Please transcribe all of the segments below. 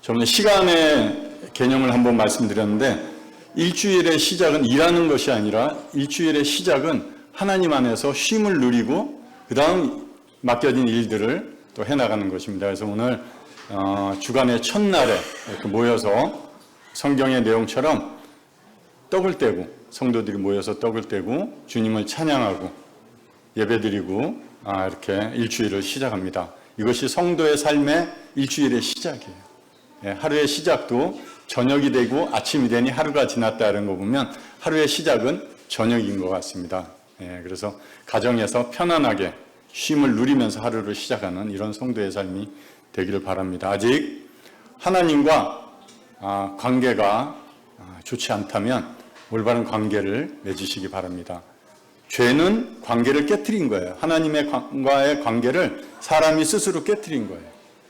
저번에 시간의 개념을 한번 말씀드렸는데 일주일의 시작은 일하는 것이 아니라 일주일의 시작은 하나님 안에서 쉼을 누리고 그 다음 맡겨진 일들을 또 해나가는 것입니다. 그래서 오늘 주간의 첫날에 이렇게 모여서 성경의 내용처럼 떡을 떼고 성도들이 모여서 떡을 떼고 주님을 찬양하고 예배드리고 이렇게 일주일을 시작합니다. 이것이 성도의 삶의 일주일의 시작이에요. 하루의 시작도 저녁이 되고 아침이 되니 하루가 지났다는 거 보면 하루의 시작은 저녁인 것 같습니다. 그래서 가정에서 편안하게 쉼을 누리면서 하루를 시작하는 이런 성도의 삶이 되기를 바랍니다. 아직 하나님과 관계가 좋지 않다면 올바른 관계를 맺으시기 바랍니다. 죄는 관계를 깨트린 거예요. 하나님과의 관계를 사람이 스스로 깨트린 거예요.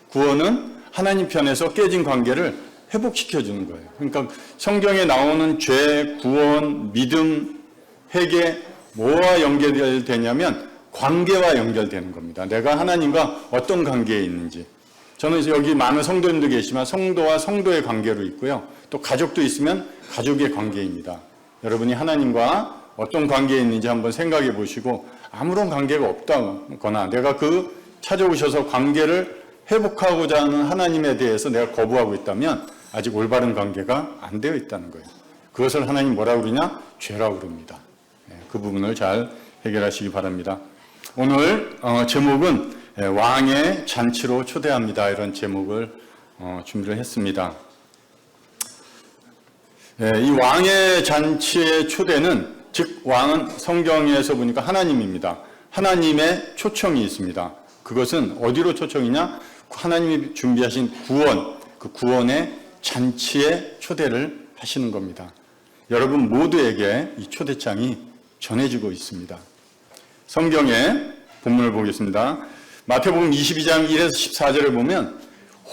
구원은 하나님 편에서 깨진 관계를 회복시켜주는 거예요. 그러니까 성경에 나오는 죄, 구원, 믿음, 회개 뭐와 연결되냐면 관계와 연결되는 겁니다. 내가 하나님과 어떤 관계에 있는지. 저는 여기 많은 성도님도 계시지만 성도와 성도의 관계로 있고요. 또 가족도 있으면 가족의 관계입니다. 여러분이 하나님과 어떤 관계에 있는지 한번 생각해 보시고 아무런 관계가 없다거나 내가 찾아오셔서 관계를 회복하고자 하는 하나님에 대해서 내가 거부하고 있다면 아직 올바른 관계가 안 되어 있다는 거예요. 그것을 하나님 뭐라고 그러냐? 죄라고 그럽니다. 그 부분을 잘 해결하시기 바랍니다. 오늘 제목은 왕의 잔치로 초대합니다. 이런 제목을 준비를 했습니다. 이 왕의 잔치의 초대는 즉 왕은 성경에서 보니까 하나님입니다. 하나님의 초청이 있습니다. 그것은 어디로 초청이냐? 하나님이 준비하신 구원, 그 구원의 잔치에 초대를 하시는 겁니다. 여러분 모두에게 이 초대장이 전해지고 있습니다. 성경의 본문을 보겠습니다. 마태복음 22장 1에서 14절을 보면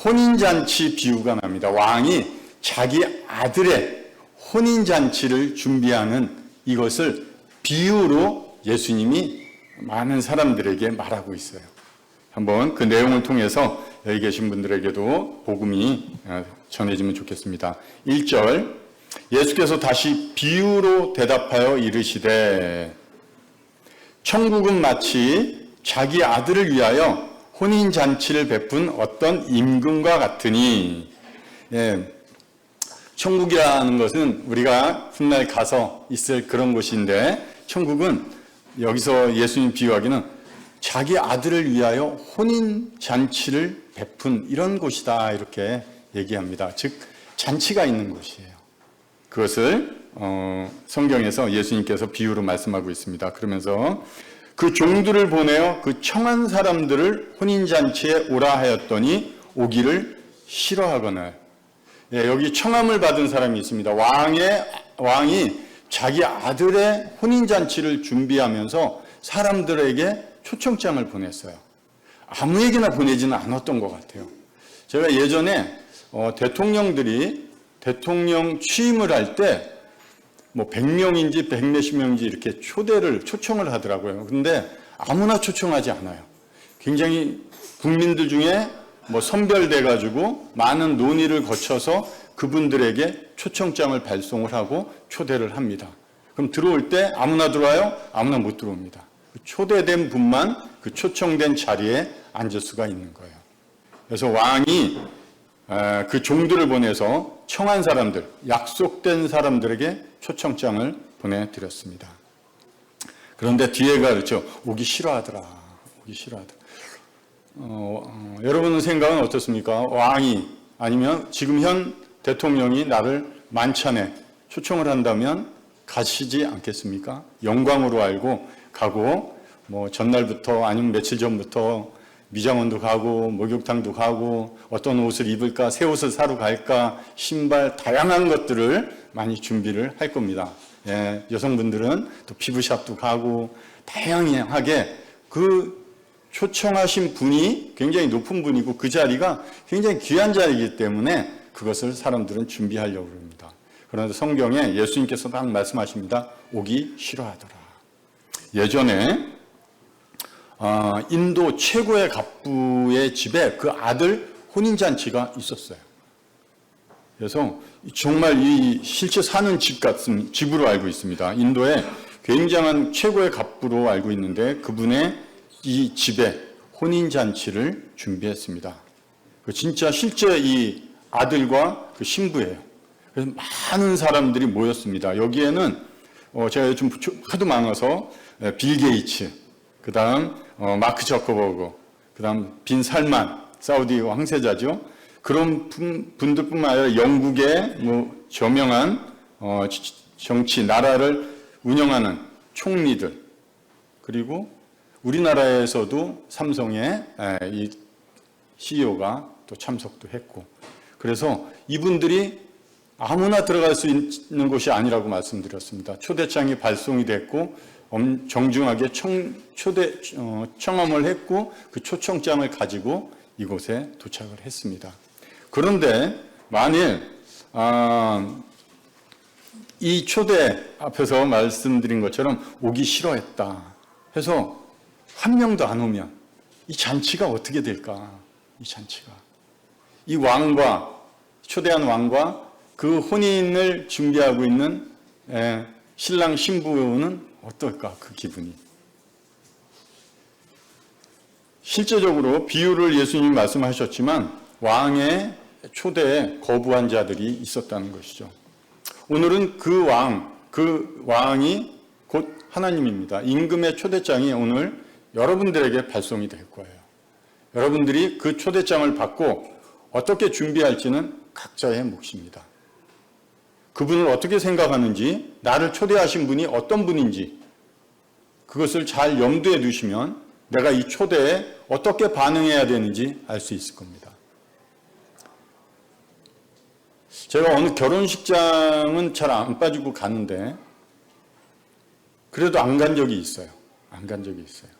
혼인잔치 비유가 납니다. 왕이 자기 아들의 혼인잔치를 준비하는 이것을 비유로 예수님이 많은 사람들에게 말하고 있어요. 한번 그 내용을 통해서 여기 계신 분들에게도 복음이 전해지면 좋겠습니다. 1절 예수께서 다시 비유로 대답하여 이르시되 천국은 마치 자기 아들을 위하여 혼인잔치를 베푼 어떤 임금과 같으니 천국이라는 것은 우리가 훗날 가서 있을 그런 곳인데 천국은 여기서 예수님 비유하기는 자기 아들을 위하여 혼인잔치를 베푼 이런 곳이다 이렇게 얘기합니다. 즉 잔치가 있는 곳이에요. 그것을 성경에서 예수님께서 비유로 말씀하고 있습니다. 그러면서 그 종들을 보내어 그 청한 사람들을 혼인잔치에 오라 하였더니 오기를 싫어하거늘. 여기 청함을 받은 사람이 있습니다. 왕이 자기 아들의 혼인잔치를 준비하면서 사람들에게 초청장을 보냈어요. 아무에게나 보내지는 않았던 것 같아요. 제가 예전에 대통령들이 대통령 취임을 할 때 뭐 100명인지 100몇십 명인지 이렇게 초청을 하더라고요. 그런데 아무나 초청하지 않아요. 굉장히 국민들 중에 뭐 선별돼 가지고 많은 논의를 거쳐서 그분들에게 초청장을 발송을 하고 초대를 합니다. 그럼 들어올 때 아무나 들어와요? 아무나 못 들어옵니다. 초대된 분만 그 초청된 자리에 앉을 수가 있는 거예요. 그래서 왕이 그 종들을 보내서 청한 사람들, 약속된 사람들에게 초청장을 보내드렸습니다. 그런데 뒤에가 그렇죠. 오기 싫어하더라. 여러분의 생각은 어떻습니까? 왕이 아니면 지금 현 대통령이 나를 만찬에 초청을 한다면 가시지 않겠습니까? 영광으로 알고 가고 뭐 전날부터 아니면 며칠 전부터 미장원도 가고 목욕탕도 가고 어떤 옷을 입을까, 새 옷을 사러 갈까, 신발 다양한 것들을 많이 준비를 할 겁니다. 여성분들은 또 피부샵도 가고 다양하게 그 초청하신 분이 굉장히 높은 분이고 그 자리가 굉장히 귀한 자리이기 때문에 그것을 사람들은 준비하려고 합니다. 그런데 성경에 예수님께서 딱 말씀하십니다. 오기 싫어하더라. 예전에 인도 최고의 갑부의 집에 그 아들 혼인잔치가 있었어요. 그래서 정말 이 실제 사는 집 같은 집으로 알고 있습니다. 인도에 굉장한 최고의 갑부로 알고 있는데 그분의 이 집에 혼인잔치를 준비했습니다. 진짜 실제 이 아들과 그 신부예요. 그래서 많은 사람들이 모였습니다. 여기에는 제가 요즘 하도 많아서 빌 게이츠, 그 다음 마크 저커버그, 그 다음 빈 살만, 사우디 황세자죠. 그런 분들뿐만 아니라 영국의 뭐 저명한 정치, 나라를 운영하는 총리들, 그리고 우리나라에서도 삼성의 이 CEO가 또 참석도 했고, 그래서 이분들이 아무나 들어갈 수 있는 곳이 아니라고 말씀드렸습니다. 초대장이 발송이 됐고 정중하게 청험을 했고 그 초청장을 가지고 이곳에 도착을 했습니다. 그런데 만일 이 초대 앞에서 말씀드린 것처럼 오기 싫어했다 해서 한 명도 안 오면 이 잔치가 어떻게 될까? 이 잔치가 이 왕과 초대한 왕과 그 혼인을 준비하고 있는 신랑 신부는 어떨까? 그 기분이. 실제적으로 비유를 예수님이 말씀하셨지만 왕의 초대에 거부한 자들이 있었다는 것이죠. 오늘은 그 왕이 곧 하나님입니다. 임금의 초대장이 오늘 여러분들에게 발송이 될 거예요. 여러분들이 그 초대장을 받고 어떻게 준비할지는 각자의 몫입니다. 그분을 어떻게 생각하는지, 나를 초대하신 분이 어떤 분인지 그것을 잘 염두에 두시면 내가 이 초대에 어떻게 반응해야 되는지 알 수 있을 겁니다. 제가 어느 결혼식장은 잘 안 빠지고 가는데 그래도 안 간 적이 있어요. 안 간 적이 있어요.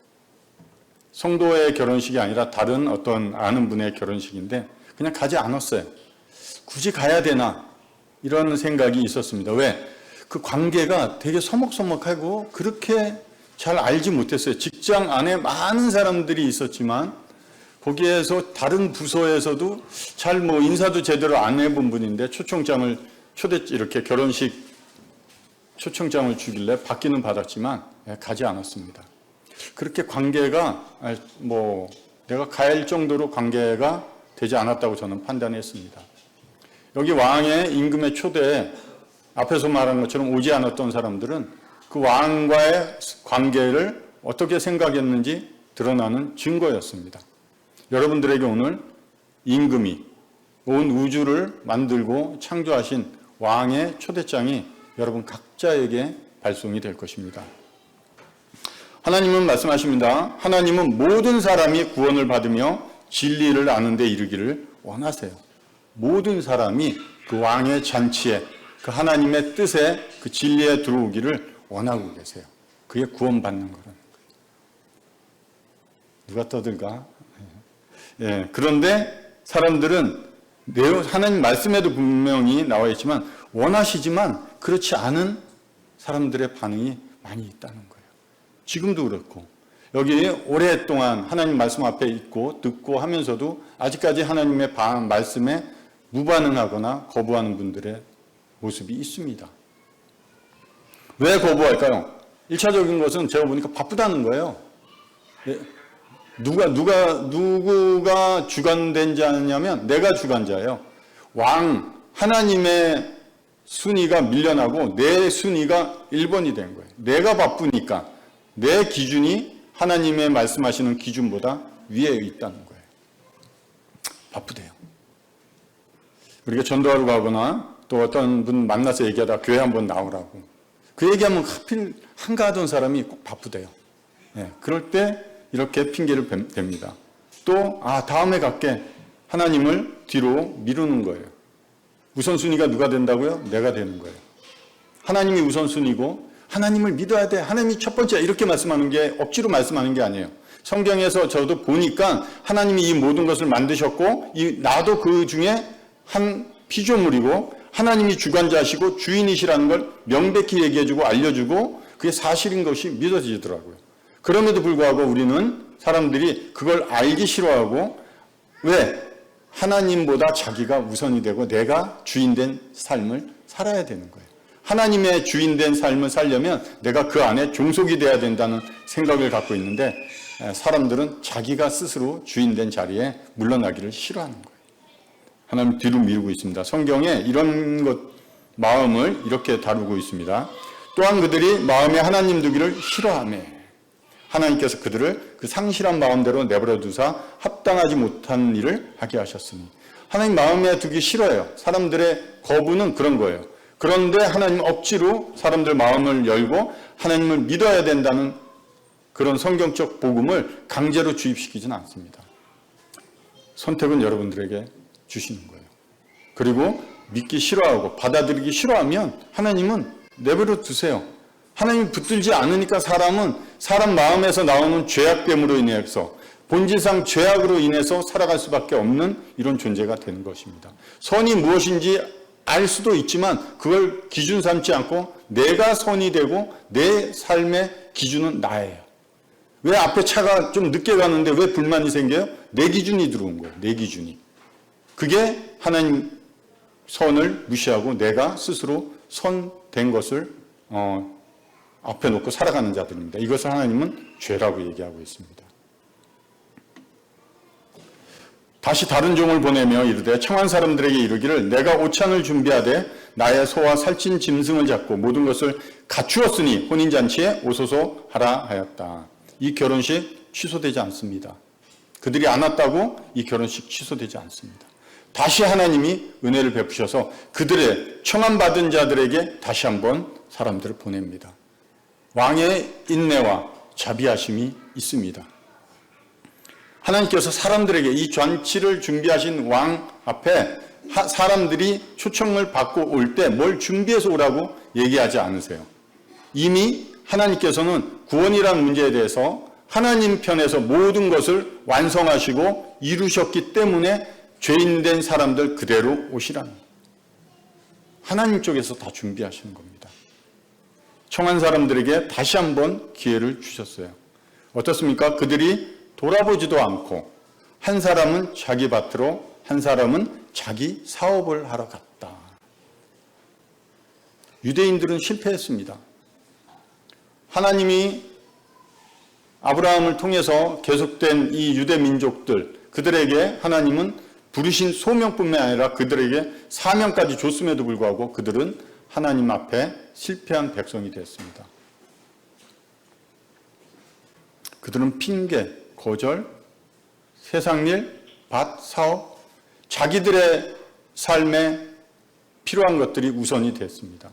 성도의 결혼식이 아니라 다른 어떤 아는 분의 결혼식인데 그냥 가지 않았어요. 굳이 가야 되나? 이런 생각이 있었습니다. 왜? 그 관계가 되게 서먹서먹하고 그렇게 잘 알지 못했어요. 직장 안에 많은 사람들이 있었지만 거기에서 다른 부서에서도 잘 뭐 인사도 제대로 안 해본 분인데 이렇게 결혼식 초청장을 주길래 받기는 받았지만 가지 않았습니다. 그렇게 관계가 내가 갈 정도로 관계가 되지 않았다고 저는 판단했습니다. 여기 왕의 임금의 초대에 앞에서 말한 것처럼 오지 않았던 사람들은 그 왕과의 관계를 어떻게 생각했는지 드러나는 증거였습니다. 여러분들에게 오늘 임금이 온 우주를 만들고 창조하신 왕의 초대장이 여러분 각자에게 발송이 될 것입니다. 하나님은 말씀하십니다. 하나님은 모든 사람이 구원을 받으며 진리를 아는 데 이르기를 원하세요. 모든 사람이 그 왕의 잔치에 그 하나님의 뜻에 그 진리에 들어오기를 원하고 계세요. 그게 구원받는 거라는 거예요. 누가 떠들까? 그런데 사람들은 하나님 말씀에도 분명히 나와 있지만 원하시지만 그렇지 않은 사람들의 반응이 많이 있다는 거예요. 지금도 그렇고 여기 오랫동안 하나님 말씀 앞에 있고 듣고 하면서도 아직까지 하나님의 말씀에 무반응하거나 거부하는 분들의 모습이 있습니다. 왜 거부할까요? 1차적인 것은 제가 보니까 바쁘다는 거예요. 누구가 주관된 자냐면 내가 주관자예요. 하나님의 순위가 밀려나고 내 순위가 1번이 된 거예요. 내가 바쁘니까 내 기준이 하나님의 말씀하시는 기준보다 위에 있다는 거예요. 바쁘대요. 우리가 전도하러 가거나 또 어떤 분 만나서 얘기하다 교회 한번 나오라고. 그 얘기하면 하필 한가하던 사람이 꼭 바쁘대요. 그럴 때 이렇게 핑계를 댑니다. 또 다음에 갈게. 하나님을 뒤로 미루는 거예요. 우선순위가 누가 된다고요? 내가 되는 거예요. 하나님이 우선순위고 하나님을 믿어야 돼. 하나님이 첫 번째 이렇게 말씀하는 게 억지로 말씀하는 게 아니에요. 성경에서 저도 보니까 하나님이 이 모든 것을 만드셨고 나도 그 중에 한 피조물이고 하나님이 주관자시고 주인이시라는 걸 명백히 얘기해주고 알려주고 그게 사실인 것이 믿어지더라고요. 그럼에도 불구하고 우리는 사람들이 그걸 알기 싫어하고 왜? 하나님보다 자기가 우선이 되고 내가 주인된 삶을 살아야 되는 거예요. 하나님의 주인된 삶을 살려면 내가 그 안에 종속이 돼야 된다는 생각을 갖고 있는데 사람들은 자기가 스스로 주인된 자리에 물러나기를 싫어하는 거예요. 하나님 뒤로 미루고 있습니다. 성경에 이런 마음을 이렇게 다루고 있습니다. 또한 그들이 마음에 하나님 두기를 싫어하며 하나님께서 그들을 그 상실한 마음대로 내버려 두사 합당하지 못한 일을 하게 하셨으니 하나님 마음에 두기 싫어요. 사람들의 거부는 그런 거예요. 그런데 하나님 억지로 사람들 마음을 열고 하나님을 믿어야 된다는 그런 성경적 복음을 강제로 주입시키지는 않습니다. 선택은 여러분들에게 주시는 거예요. 그리고 믿기 싫어하고 받아들이기 싫어하면 하나님은 내버려 두세요. 하나님이 붙들지 않으니까 사람은 사람 마음에서 나오는 죄악됨으로 인해서 본질상 죄악으로 인해서 살아갈 수밖에 없는 이런 존재가 되는 것입니다. 선이 무엇인지 알 수도 있지만 그걸 기준 삼지 않고 내가 선이 되고 내 삶의 기준은 나예요. 왜 앞에 차가 좀 늦게 가는데 왜 불만이 생겨요? 내 기준이 들어온 거예요. 내 기준이. 그게 하나님 선을 무시하고 내가 스스로 선된 것을 앞에 놓고 살아가는 자들입니다. 이것을 하나님은 죄라고 얘기하고 있습니다. 다시 다른 종을 보내며 이르되 청한 사람들에게 이르기를 내가 오찬을 준비하되 나의 소와 살찐 짐승을 잡고 모든 것을 갖추었으니 혼인잔치에 오소서 하라 하였다. 이 결혼식 취소되지 않습니다. 그들이 안 왔다고 이 결혼식 취소되지 않습니다. 다시 하나님이 은혜를 베푸셔서 그들의 청함받은 자들에게 다시 한번 사람들을 보냅니다. 왕의 인내와 자비하심이 있습니다. 하나님께서 사람들에게 이 잔치를 준비하신 왕 앞에 사람들이 초청을 받고 올 때 뭘 준비해서 오라고 얘기하지 않으세요. 이미 하나님께서는 구원이라는 문제에 대해서 하나님 편에서 모든 것을 완성하시고 이루셨기 때문에 죄인된 사람들 그대로 오시라는 하나님 쪽에서 다 준비하시는 겁니다. 청한 사람들에게 다시 한번 기회를 주셨어요. 어떻습니까? 그들이 돌아보지도 않고 한 사람은 자기 밭으로 한 사람은 자기 사업을 하러 갔다. 유대인들은 실패했습니다. 하나님이 아브라함을 통해서 계속된 이 유대 민족들 그들에게 하나님은 부르신 소명뿐만 아니라 그들에게 사명까지 줬음에도 불구하고 그들은 하나님 앞에 실패한 백성이 됐습니다. 그들은 핑계, 거절, 세상일, 밭, 사업, 자기들의 삶에 필요한 것들이 우선이 됐습니다.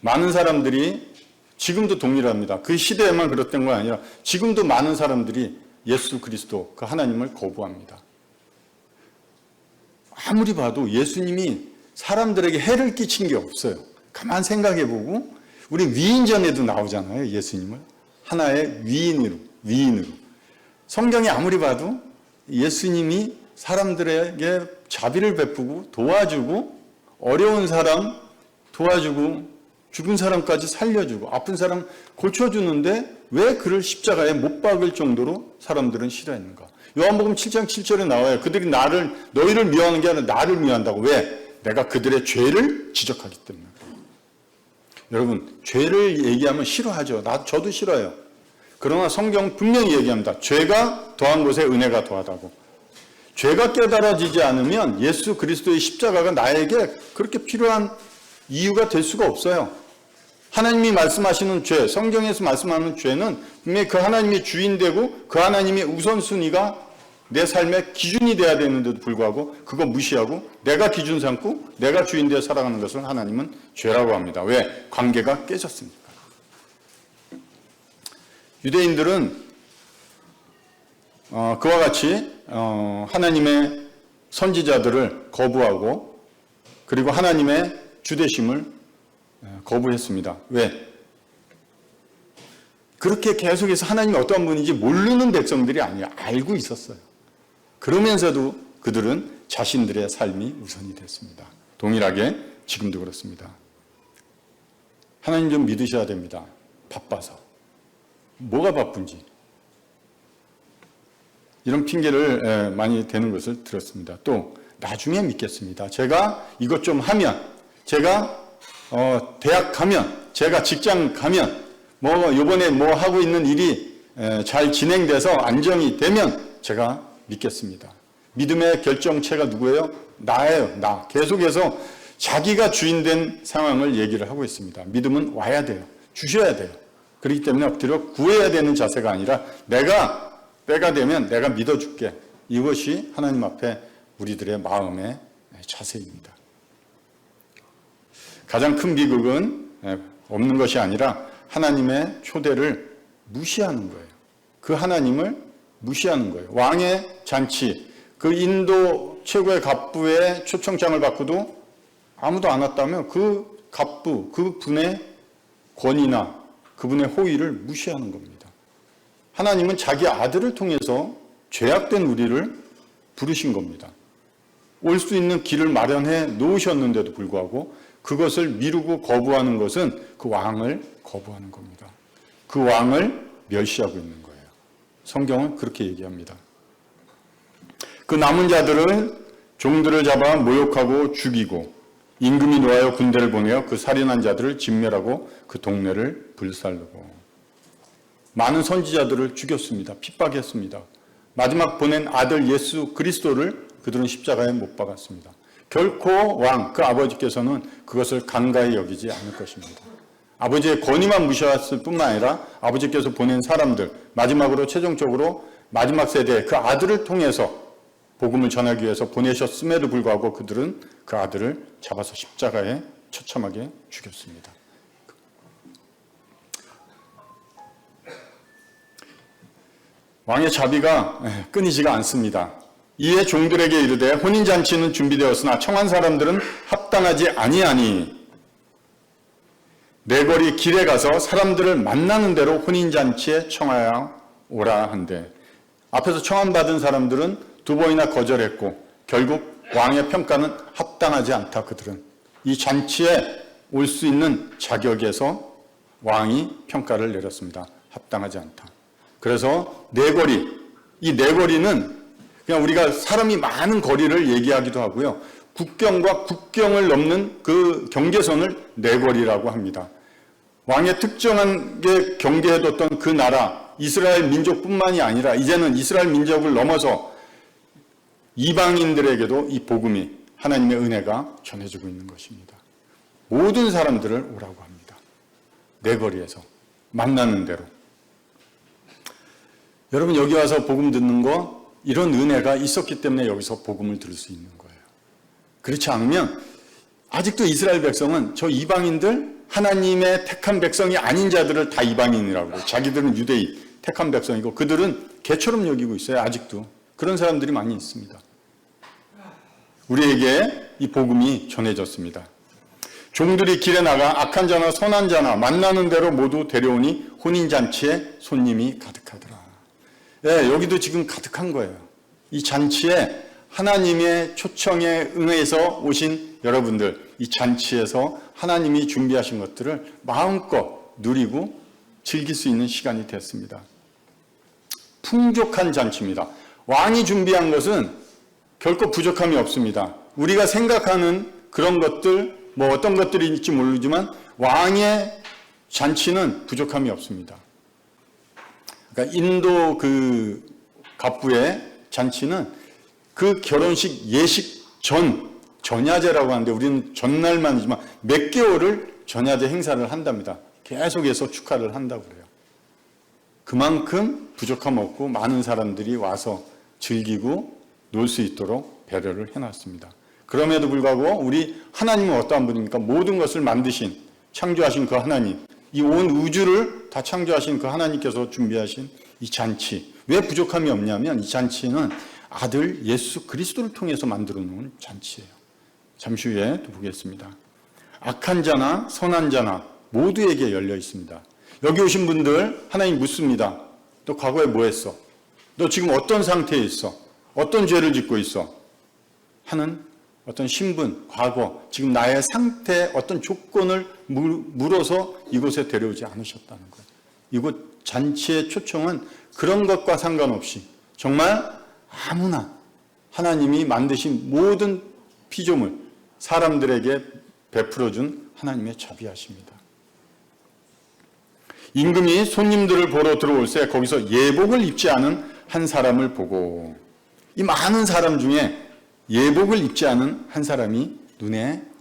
많은 사람들이 지금도 동일합니다. 그 시대에만 그랬던 건 아니라 지금도 많은 사람들이 예수 그리스도 그 하나님을 거부합니다. 아무리 봐도 예수님이 사람들에게 해를 끼친 게 없어요. 가만 생각해보고 우리 위인전에도 나오잖아요. 예수님을 하나의 위인으로. 성경이 아무리 봐도 예수님이 사람들에게 자비를 베푸고 도와주고 어려운 사람 도와주고 죽은 사람까지 살려주고 아픈 사람 고쳐주는데 왜 그를 십자가에 못 박을 정도로 사람들은 싫어했는가? 요한복음 7장 7절에 나와요. 그들이 너희를 미워하는 게 아니라 나를 미워한다고. 왜? 내가 그들의 죄를 지적하기 때문에. 여러분, 죄를 얘기하면 싫어하죠. 저도 싫어요. 그러나 성경 분명히 얘기합니다. 죄가 더한 곳에 은혜가 더하다고. 죄가 깨달아지지 않으면 예수 그리스도의 십자가가 나에게 그렇게 필요한 이유가 될 수가 없어요. 하나님이 말씀하시는 죄, 성경에서 말씀하는 죄는 분명히 그 하나님이 주인되고 그 하나님의 우선순위가 내 삶의 기준이 돼야 되는데도 불구하고 그거 무시하고 내가 기준 삼고 내가 주인되어 살아가는 것을 하나님은 죄라고 합니다. 왜? 관계가 깨졌으니까. 유대인들은 그와 같이 하나님의 선지자들을 거부하고 그리고 하나님의 주되심을 거부했습니다. 왜? 그렇게 계속해서 하나님이 어떠한 분인지 모르는 백성들이 아니라 알고 있었어요. 그러면서도 그들은 자신들의 삶이 우선이 됐습니다. 동일하게 지금도 그렇습니다. 하나님 좀 믿으셔야 됩니다. 바빠서. 뭐가 바쁜지. 이런 핑계를 많이 대는 것을 들었습니다. 또 나중에 믿겠습니다. 제가 이것 좀 하면, 제가 대학 가면, 제가 직장 가면, 이번에 하고 있는 일이 잘 진행돼서 안정이 되면 제가 믿겠습니다. 믿음의 결정체가 누구예요? 나예요. 나. 계속해서 자기가 주인된 상황을 얘기를 하고 있습니다. 믿음은 와야 돼요. 주셔야 돼요. 그렇기 때문에 엎드려 구해야 되는 자세가 아니라 내가 때가 되면 내가 믿어줄게. 이것이 하나님 앞에 우리들의 마음의 자세입니다. 가장 큰 비극은 없는 것이 아니라 하나님의 초대를 무시하는 거예요. 그 하나님을 무시하는 거예요. 왕의 잔치, 그 인도 최고의 갑부의 초청장을 받고도 아무도 안 왔다면 그 갑부, 그 분의 권위나 그분의 호의를 무시하는 겁니다. 하나님은 자기 아들을 통해서 죄악된 우리를 부르신 겁니다. 올 수 있는 길을 마련해 놓으셨는데도 불구하고 그것을 미루고 거부하는 것은 그 왕을 거부하는 겁니다. 그 왕을 멸시하고 있는 거예요. 성경은 그렇게 얘기합니다. 그 남은 자들은 종들을 잡아 모욕하고 죽이고 임금이 놓아여 군대를 보내어 그 살인한 자들을 진멸하고 그 동네를 불살르고 많은 선지자들을 죽였습니다. 핍박했습니다. 마지막 보낸 아들 예수 그리스도를 그들은 십자가에 못 박았습니다. 결코 왕, 그 아버지께서는 그것을 간과히 여기지 않을 것입니다. 아버지의 권위만 무시했을 뿐만 아니라 아버지께서 보낸 사람들, 마지막으로 최종적으로 마지막 세대 그 아들을 통해서 복음을 전하기 위해서 보내셨음에도 불구하고 그들은 그 아들을 잡아서 십자가에 처참하게 죽였습니다. 왕의 자비가 끊이지가 않습니다. 이에 종들에게 이르되 혼인잔치는 준비되었으나 청한 사람들은 합당하지 아니하니 내거리 길에 가서 사람들을 만나는 대로 혼인잔치에 청하여 오라 한대. 앞에서 청함받은 사람들은 두 번이나 거절했고 결국 왕의 평가는 합당하지 않다. 그들은 이 잔치에 올 수 있는 자격에서 왕이 평가를 내렸습니다. 합당하지 않다. 그래서 내거리, 이 내거리는 그냥 우리가 사람이 많은 거리를 얘기하기도 하고요. 국경과 국경을 넘는 그 경계선을 내거리라고 합니다. 왕의 특정하게 경계해뒀던 그 나라, 이스라엘 민족뿐만이 아니라 이제는 이스라엘 민족을 넘어서 이방인들에게도 이 복음이 하나님의 은혜가 전해지고 있는 것입니다. 모든 사람들을 오라고 합니다. 내거리에서 만나는 대로. 여러분 여기 와서 복음 듣는 거 이런 은혜가 있었기 때문에 여기서 복음을 들을 수 있는 거예요. 그렇지 않으면 아직도 이스라엘 백성은 저 이방인들 하나님의 택한 백성이 아닌 자들을 다 이방인이라고 해요. 자기들은 유대인 택한 백성이고 그들은 개처럼 여기고 있어요. 아직도. 그런 사람들이 많이 있습니다. 우리에게 이 복음이 전해졌습니다. 종들이 길에 나가 악한 자나 선한 자나 만나는 대로 모두 데려오니 혼인잔치에 손님이 가득하더라. 네, 여기도 지금 가득한 거예요. 이 잔치에 하나님의 초청에 응해서 오신 여러분들, 이 잔치에서 하나님이 준비하신 것들을 마음껏 누리고 즐길 수 있는 시간이 됐습니다. 풍족한 잔치입니다. 왕이 준비한 것은 결코 부족함이 없습니다. 우리가 생각하는 그런 것들, 어떤 것들이 있을지 모르지만 왕의 잔치는 부족함이 없습니다. 그러니까 인도 그 갑부의 잔치는 그 결혼식 예식 전야제라고 하는데 우리는 전날만이지만 몇 개월을 전야제 행사를 한답니다. 계속해서 축하를 한다고 그래요. 그만큼 부족함 없고 많은 사람들이 와서 즐기고 놀 수 있도록 배려를 해놨습니다. 그럼에도 불구하고 우리 하나님은 어떠한 분입니까? 모든 것을 만드신, 창조하신 그 하나님, 이 온 우주를 다 창조하신 그 하나님께서 준비하신 이 잔치. 왜 부족함이 없냐면 이 잔치는 아들 예수 그리스도를 통해서 만들어 놓은 잔치예요. 잠시 후에 또 보겠습니다. 악한 자나 선한 자나 모두에게 열려 있습니다. 여기 오신 분들 하나님 묻습니다. 너 과거에 뭐 했어? 너 지금 어떤 상태에 있어? 어떤 죄를 짓고 있어? 하는 어떤 신분, 과거, 지금 나의 상태, 어떤 조건을 물어서 이곳에 데려오지 않으셨다는 거예요. 이곳 잔치의 초청은 그런 것과 상관없이 정말 아무나 하나님이 만드신 모든 피조물, 사람들에게 베풀어준 하나님의 자비하십니다. 임금이 손님들을 보러 들어올새 거기서 예복을 입지 않은 한 사람을 보고, 이 많은 사람 중에 예복을 입지 않은 한 사람이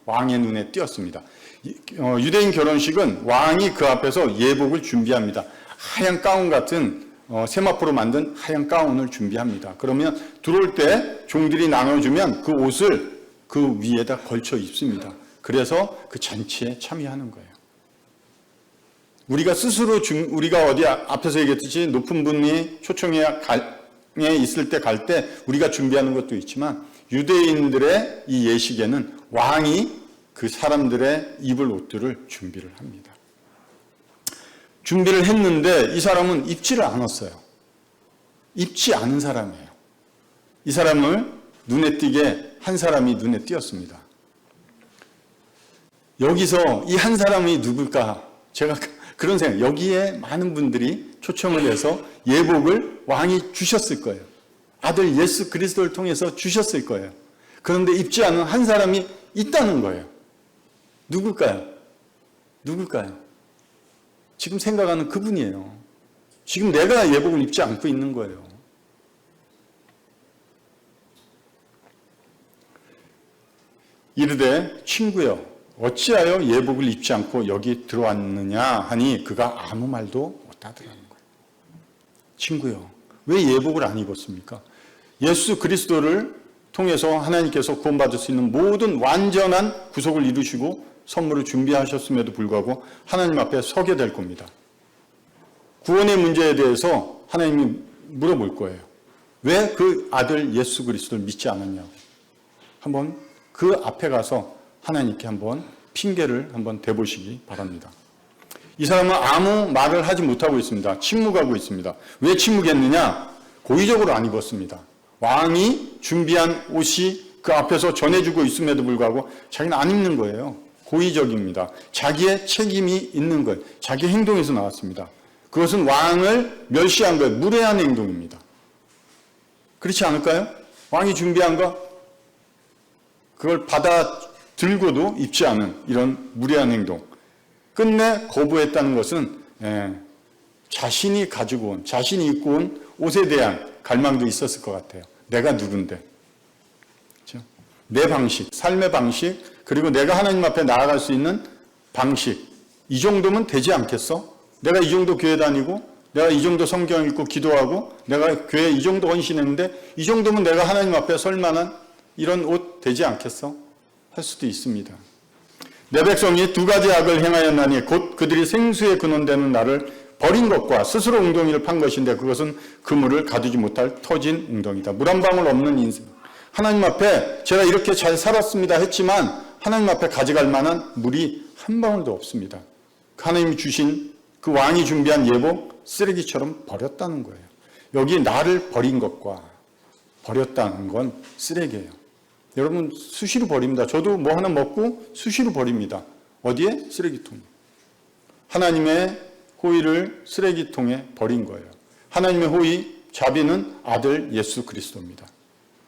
왕의 눈에 띄었습니다. 유대인 결혼식은 왕이 그 앞에서 예복을 준비합니다. 하얀 가운 같은 세마포로 만든 하얀 가운을 준비합니다. 그러면 들어올 때 종들이 나눠주면 그 옷을 그 위에다 걸쳐 입습니다. 그래서 그 잔치에 참여하는 거예요. 우리가 스스로 우리가 어디 앞에서 얘기했듯이 높은 분이 초청에 있을 때 갈 때 우리가 준비하는 것도 있지만, 유대인들의 이 예식에는 왕이 그 사람들의 입을 옷들을 준비를 합니다. 준비를 했는데 이 사람은 입지를 않았어요. 입지 않은 사람이에요. 이 사람을 눈에 띄게 한 사람이 눈에 띄었습니다. 여기서 이 한 사람이 누굴까? 제가 그런 생각, 여기에 많은 분들이 초청을 해서 예복을 왕이 주셨을 거예요. 아들 예수 그리스도를 통해서 주셨을 거예요. 그런데 입지 않은 한 사람이 있다는 거예요. 누굴까요? 누굴까요? 지금 생각하는 그분이에요. 지금 내가 예복을 입지 않고 있는 거예요. 이르되 친구여 어찌하여 예복을 입지 않고 여기 들어왔느냐 하니 그가 아무 말도 못하더라는 거예요. 친구여, 왜 예복을 안 입었습니까? 예수 그리스도를 통해서 하나님께서 구원받을 수 있는 모든 완전한 구속을 이루시고 선물을 준비하셨음에도 불구하고 하나님 앞에 서게 될 겁니다. 구원의 문제에 대해서 하나님이 물어볼 거예요. 왜 그 아들 예수 그리스도를 믿지 않았냐고. 한번 그 앞에 가서 하나님께 한번 핑계를 한번 대보시기 바랍니다. 이 사람은 아무 말을 하지 못하고 있습니다. 침묵하고 있습니다. 왜 침묵했느냐? 고의적으로 안 입었습니다. 왕이 준비한 옷이 그 앞에서 전해주고 있음에도 불구하고 자기는 안 입는 거예요. 고의적입니다. 자기의 책임이 있는 거예요. 자기 행동에서 나왔습니다. 그것은 왕을 멸시한 거예요. 무례한 행동입니다. 그렇지 않을까요? 왕이 준비한 거 그걸 받아 들고도 입지 않은 이런 무례한 행동. 끝내 거부했다는 것은 자신이 가지고 온, 자신이 입고 온 옷에 대한 갈망도 있었을 것 같아요. 내가 누군데. 그렇죠? 내 방식, 삶의 방식, 그리고 내가 하나님 앞에 나아갈 수 있는 방식. 이 정도면 되지 않겠어? 내가 이 정도 교회 다니고, 내가 이 정도 성경 읽고 기도하고, 내가 교회 이 정도 헌신했는데, 이 정도면 내가 하나님 앞에 설 만한 이런 옷 되지 않겠어? 할 수도 있습니다. 내 백성이 두 가지 악을 행하였나니 곧 그들이 생수에 근원되는 나를 버린 것과 스스로 웅덩이를 판 것인데 그것은 그물을 가두지 못할 터진 웅덩이다. 물 한 방울 없는 인생. 하나님 앞에 제가 이렇게 잘 살았습니다 했지만 하나님 앞에 가져갈 만한 물이 한 방울도 없습니다. 하나님이 주신 그 왕이 준비한 예복 쓰레기처럼 버렸다는 거예요. 여기 나를 버린 것과 버렸다는 건 쓰레기예요. 여러분 수시로 버립니다. 저도 뭐 하나 먹고 수시로 버립니다. 어디에? 쓰레기통. 하나님의 호의를 쓰레기통에 버린 거예요. 하나님의 호의, 자비는 아들 예수 그리스도입니다.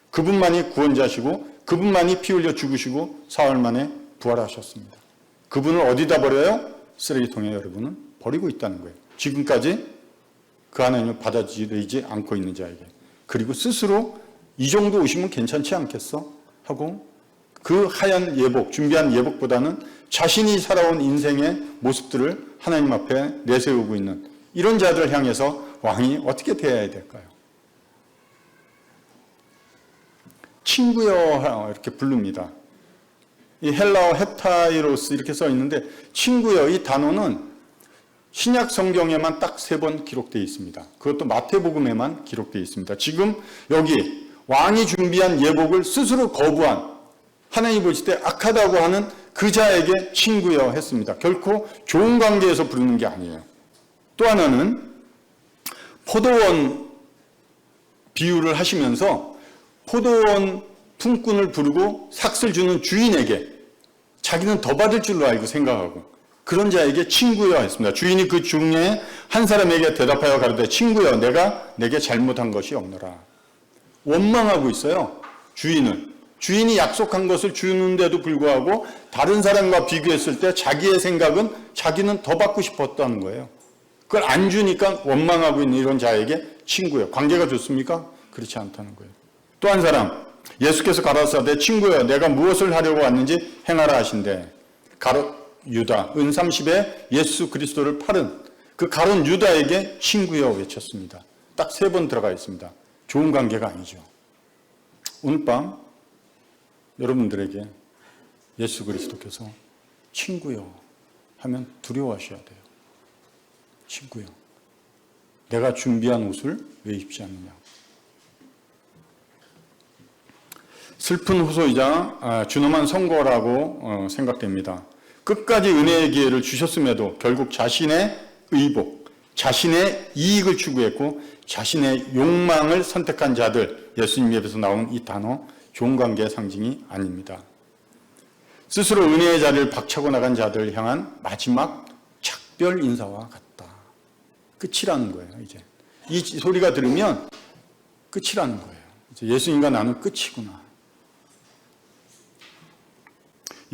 그분만이 구원자시고 그분만이 피 흘려 죽으시고 사흘 만에 부활하셨습니다. 그분을 어디다 버려요? 쓰레기통에 여러분은 버리고 있다는 거예요. 지금까지 그 하나님을 받아들이지 않고 있는 자에게. 그리고 스스로 이 정도 오시면 괜찮지 않겠어? 하고 그 하얀 예복, 준비한 예복보다는 자신이 살아온 인생의 모습들을 하나님 앞에 내세우고 있는 이런 자들을 향해서 왕이 어떻게 대해야 될까요? 친구여 이렇게 부릅니다. 이 헬라어 헤타이로스 이렇게 써 있는데 친구여 이 단어는 신약 성경에만 딱 3번 기록되어 있습니다. 그것도 마태복음에만 기록되어 있습니다. 지금 여기 왕이 준비한 예복을 스스로 거부한 하나님 보실 때 악하다고 하는 그 자에게 친구여 했습니다. 결코 좋은 관계에서 부르는 게 아니에요. 또 하나는 포도원 비유를 하시면서 포도원 품꾼을 부르고 삭슬 주는 주인에게 자기는 더 받을 줄로 알고 생각하고 그런 자에게 친구여 했습니다. 주인이 그 중에 한 사람에게 대답하여 가로되 친구여 내가 내게 잘못한 것이 없노라. 원망하고 있어요. 주인이 약속한 것을 주는데도 불구하고 다른 사람과 비교했을 때 자기의 생각은 자기는 더 받고 싶었다는 거예요. 그걸 안 주니까 원망하고 있는 이런 자에게 친구여. 관계가 좋습니까? 그렇지 않다는 거예요. 또 한 사람, 예수께서 가라사대 친구여 내가 무엇을 하려고 왔는지 행하라 하신대. 유다 은 30에 예수 그리스도를 팔은 그 가론 유다에게 친구여 외쳤습니다. 딱 3번 들어가 있습니다. 좋은 관계가 아니죠. 오늘 밤 여러분들에게 예수 그리스도께서 친구여 하면 두려워하셔야 돼요. 친구여, 내가 준비한 옷을 왜 입지 않느냐. 슬픈 호소이자 준엄한 선고라고 생각됩니다. 끝까지 은혜의 기회를 주셨음에도 결국 자신의 의복, 자신의 이익을 추구했고 자신의 욕망을 선택한 자들, 예수님 입에서 나온 이 단어 좋은 관계의 상징이 아닙니다. 스스로 은혜의 자리를 박차고 나간 자들을 향한 마지막 작별 인사와 같다. 끝이라는 거예요. 이제 이 소리가 들으면 끝이라는 거예요. 이제 예수님과 나는 끝이구나.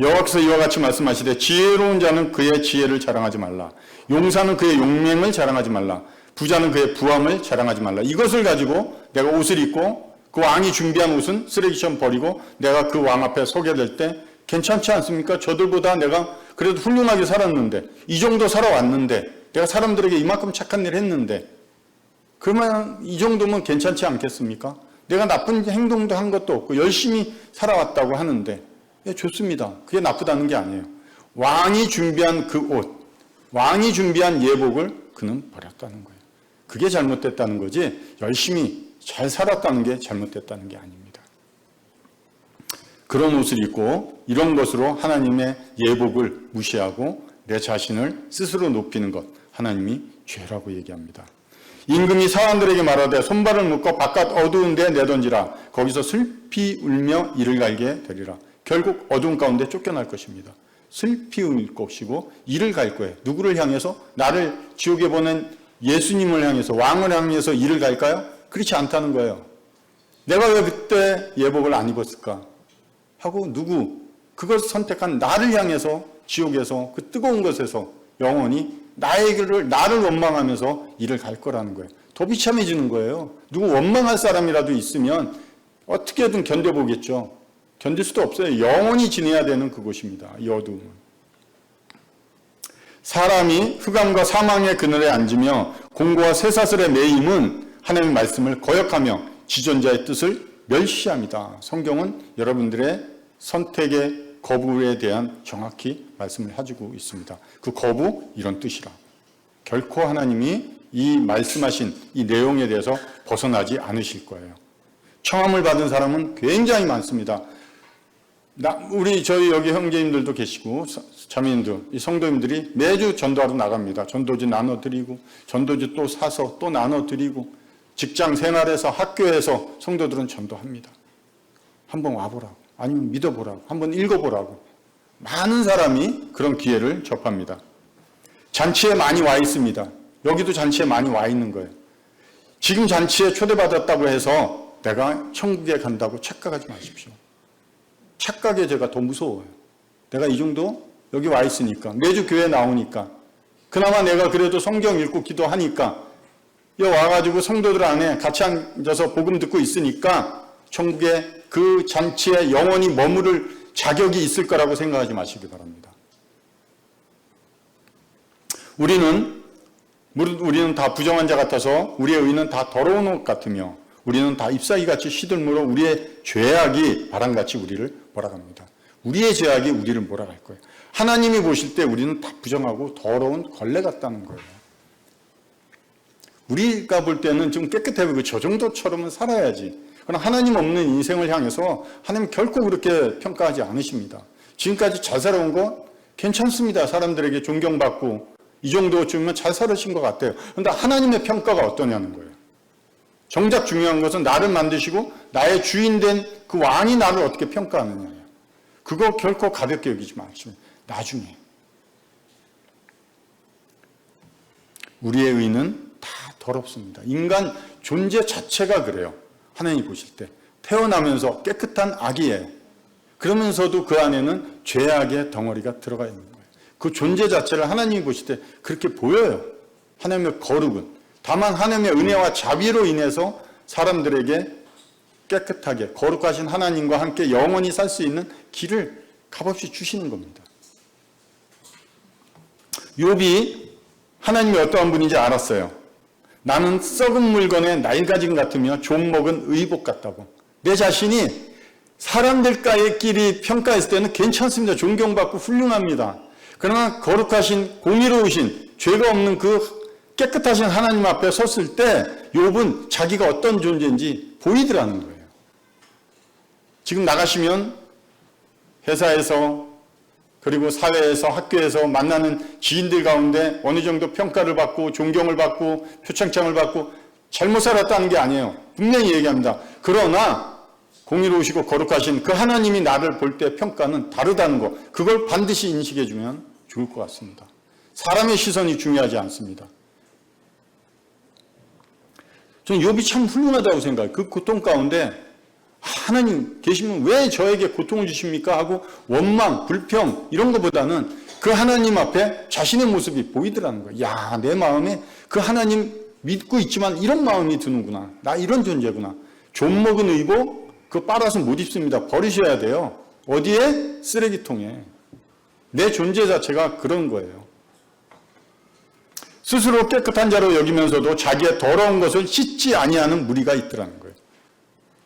여호와께서 이와 같이 말씀하시되 지혜로운 자는 그의 지혜를 자랑하지 말라. 용사는 그의 용맹을 자랑하지 말라. 부자는 그의 부함을 자랑하지 말라. 이것을 가지고 내가 옷을 입고 그 왕이 준비한 옷은 쓰레기처럼 버리고 내가 그 왕 앞에 서게 될 때 괜찮지 않습니까? 저들보다 내가 그래도 훌륭하게 살았는데 이 정도 살아왔는데 내가 사람들에게 이만큼 착한 일을 했는데 그러면 이 정도면 괜찮지 않겠습니까? 내가 나쁜 행동도 한 것도 없고 열심히 살아왔다고 하는데 예, 좋습니다. 그게 나쁘다는 게 아니에요. 왕이 준비한 그 옷, 왕이 준비한 예복을 그는 버렸다는 거예요. 그게 잘못됐다는 거지 열심히 잘 살았다는 게 잘못됐다는 게 아닙니다. 그런 옷을 입고 이런 것으로 하나님의 예복을 무시하고 내 자신을 스스로 높이는 것, 하나님이 죄라고 얘기합니다. 임금이 사람들에게 말하되 손발을 묶어 바깥 어두운 데 내던지라. 거기서 슬피 울며 이를 갈게 되리라. 결국 어두운 가운데 쫓겨날 것입니다. 슬피 울 것이고 이를 갈 거예요. 누구를 향해서? 나를 지옥에 보낸 예수님을 향해서, 왕을 향해서 이를 갈까요? 그렇지 않다는 거예요. 내가 왜 그때 예복을 안 입었을까? 하고 그걸 선택한 나를 향해서 지옥에서 그 뜨거운 것에서 영원히 나를 원망하면서 이를 갈 거라는 거예요. 더 비참해지는 거예요. 누구 원망할 사람이라도 있으면 어떻게든 견뎌보겠죠. 견딜 수도 없어요. 영원히 지내야 되는 그곳입니다. 이 어두움은. 사람이 흑암과 사망의 그늘에 앉으며 공고와 쇠사슬에 매임은 하나님의 말씀을 거역하며 지존자의 뜻을 멸시합니다. 성경은 여러분들의 선택의 거부에 대한 정확히 말씀을 해주고 있습니다. 그 거부 이런 뜻이라. 결코 하나님이 이 말씀하신 이 내용에 대해서 벗어나지 않으실 거예요. 청함을 받은 사람은 굉장히 많습니다. 저희 여기 형제님들도 계시고 자매님들, 이 성도님들이 매주 전도하러 나갑니다. 전도지 나눠드리고 전도지 또 사서 또 나눠드리고 직장 생활에서 학교에서 성도들은 전도합니다. 한번 와보라고, 아니면 믿어보라고, 한번 읽어보라고. 많은 사람이 그런 기회를 접합니다. 잔치에 많이 와 있습니다. 여기도 잔치에 많이 와 있는 거예요. 지금 잔치에 초대받았다고 해서 내가 천국에 간다고 착각하지 마십시오. 착각의 죄가 더 무서워요. 내가 이 정도 여기 와 있으니까, 매주 교회 나오니까, 그나마 내가 그래도 성경 읽고 기도하니까, 여기 와가지고 성도들 안에 같이 앉아서 복음 듣고 있으니까 천국에 그 잔치에 영원히 머무를 자격이 있을 거라고 생각하지 마시기 바랍니다. 우리는 다 부정한 자 같아서 우리의 의는 다 더러운 옷 같으며 우리는 다 잎사귀같이 시들므로 우리의 죄악이 바람같이 우리를 몰아갑니다. 우리의 죄악이 우리를 몰아갈 거예요. 하나님이 보실 때 우리는 다 부정하고 더러운 걸레 같다는 거예요. 우리가 볼 때는 좀 깨끗해 보이고 저 정도처럼은 살아야지. 그러나 하나님 없는 인생을 향해서 하나님 결코 그렇게 평가하지 않으십니다. 지금까지 잘 살아온 거 괜찮습니다. 사람들에게 존경받고 이 정도쯤이면 잘 살으신 것 같아요. 그런데 하나님의 평가가 어떠냐는 거예요. 정작 중요한 것은 나를 만드시고 나의 주인 된 그 왕이 나를 어떻게 평가하느냐예요. 그거 결코 가볍게 여기지 마시고 나중에 우리의 의는 다 더럽습니다. 인간 존재 자체가 그래요. 하나님이 보실 때. 태어나면서 깨끗한 아기예요. 그러면서도 그 안에는 죄악의 덩어리가 들어가 있는 거예요. 그 존재 자체를 하나님이 보실 때 그렇게 보여요. 하나님의 거룩은. 다만 하나님의 은혜와 자비로 인해서 사람들에게 깨끗하게 거룩하신 하나님과 함께 영원히 살 수 있는 길을 값없이 주시는 겁니다. 욥이 하나님이 어떠한 분인지 알았어요. 나는 썩은 물건에 낡아짐 같으며 좀 먹은 의복 같다고. 내 자신이 사람들과의 끼리 평가했을 때는 괜찮습니다. 존경받고 훌륭합니다. 그러나 거룩하신 공의로우신 죄가 없는 그 깨끗하신 하나님 앞에 섰을 때 욥은 자기가 어떤 존재인지 보이더라는 거예요. 지금 나가시면 회사에서 그리고 사회에서 학교에서 만나는 지인들 가운데 어느 정도 평가를 받고 존경을 받고 표창장을 받고 잘못 살았다는 게 아니에요. 분명히 얘기합니다. 그러나 공의로우시고 거룩하신 그 하나님이 나를 볼 때 평가는 다르다는 거, 그걸 반드시 인식해 주면 좋을 것 같습니다. 사람의 시선이 중요하지 않습니다. 저는 욥이 참 훌륭하다고 생각해요. 그 고통 가운데 하나님 계시면 왜 저에게 고통을 주십니까? 하고 원망, 불평 이런 것보다는 그 하나님 앞에 자신의 모습이 보이더라는 거예요. 야, 내 마음에 그 하나님 믿고 있지만 이런 마음이 드는구나. 나 이런 존재구나. 좀 먹은 의복 그거 빨아서 못 입습니다. 버리셔야 돼요. 어디에? 쓰레기통에. 내 존재 자체가 그런 거예요. 스스로 깨끗한 자로 여기면서도 자기의 더러운 것을 씻지 아니하는 무리가 있더라는 거예요.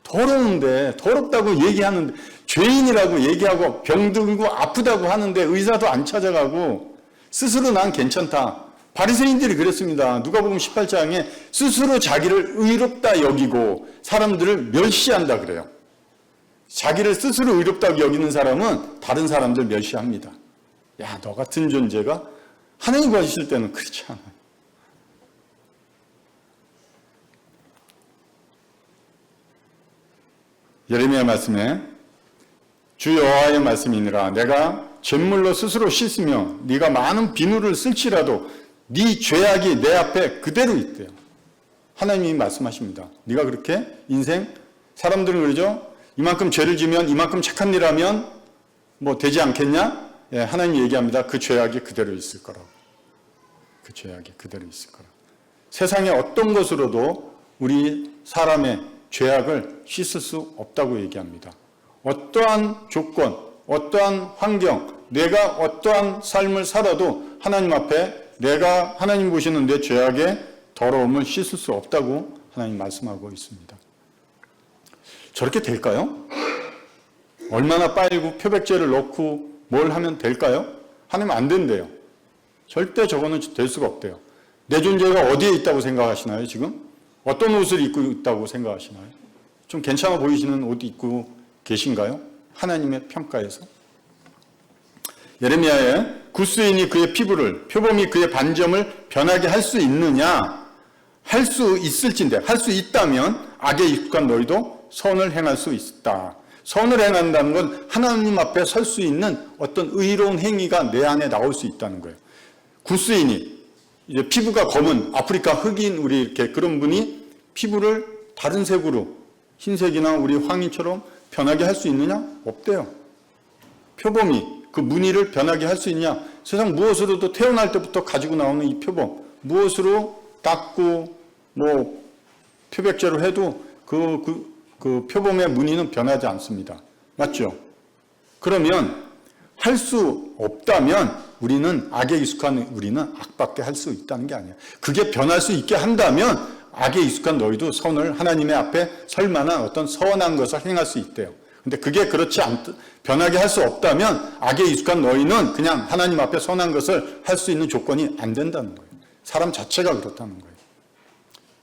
더러운데 더럽다고 얘기하는데 죄인이라고 얘기하고 병들고 아프다고 하는데 의사도 안 찾아가고 스스로 난 괜찮다. 바리새인들이 그랬습니다. 누가복음 18장에 스스로 자기를 의롭다 여기고 사람들을 멸시한다 그래요. 자기를 스스로 의롭다고 여기는 사람은 다른 사람들 멸시합니다. 야, 너 같은 존재가 하나님 보실 때는 그렇지 않아요. 예레미야 말씀에 주 여호와의 말씀이니라 내가 잿물로 스스로 씻으며 네가 많은 비누를 쓸지라도 네 죄악이 내 앞에 그대로 있대요. 하나님이 말씀하십니다. 네가 그렇게 인생 사람들은 그러죠. 이만큼 죄를 지면 이만큼 착한 일 하면 뭐 되지 않겠냐? 예, 하나님이 얘기합니다. 그 죄악이 그대로 있을 거라고. 그 죄악이 그대로 있을 거라고. 세상의 어떤 것으로도 우리 사람의 죄악을 씻을 수 없다고 얘기합니다. 어떠한 조건, 어떠한 환경, 내가 어떠한 삶을 살아도 하나님 앞에 내가 하나님 보시는 내 죄악의 더러움을 씻을 수 없다고 하나님 말씀하고 있습니다. 저렇게 될까요? 얼마나 빨고 표백제를 넣고 뭘 하면 될까요? 하나님 안 된대요. 절대 저거는 될 수가 없대요. 내 존재가 어디에 있다고 생각하시나요, 지금? 어떤 옷을 입고 있다고 생각하시나요? 좀 괜찮아 보이시는 옷 입고 계신가요? 하나님의 평가에서. 예레미야에 구스인이 그의 피부를, 표범이 그의 반점을 변하게 할 수 있느냐? 할 수 있을진데, 할 수 있다면 악에 익숙한 너희도 선을 행할 수 있다. 선을 행한다는 건 하나님 앞에 설 수 있는 어떤 의로운 행위가 내 안에 나올 수 있다는 거예요. 구스인이 이제 피부가 검은 아프리카 흑인 우리 이렇게 그런 분이 피부를 다른 색으로 흰색이나 우리 황인처럼 변하게 할 수 있느냐? 없대요. 표범이 그 무늬를 변하게 할 수 있냐? 세상 무엇으로도 태어날 때부터 가지고 나오는 이 표범 무엇으로 닦고 뭐 표백제로 해도 그 표범의 무늬는 변하지 않습니다. 맞죠? 그러면 할 수 없다면 우리는 악에 익숙한 우리는 악밖에 할 수 있다는 게 아니에요. 그게 변할 수 있게 한다면 악에 익숙한 너희도 선을 하나님의 앞에 설 만한 어떤 선한 것을 행할 수 있대요. 근데 그게 그렇지 변하게 할 수 없다면 악에 익숙한 너희는 그냥 하나님 앞에 선한 것을 할 수 있는 조건이 안 된다는 거예요. 사람 자체가 그렇다는 거예요.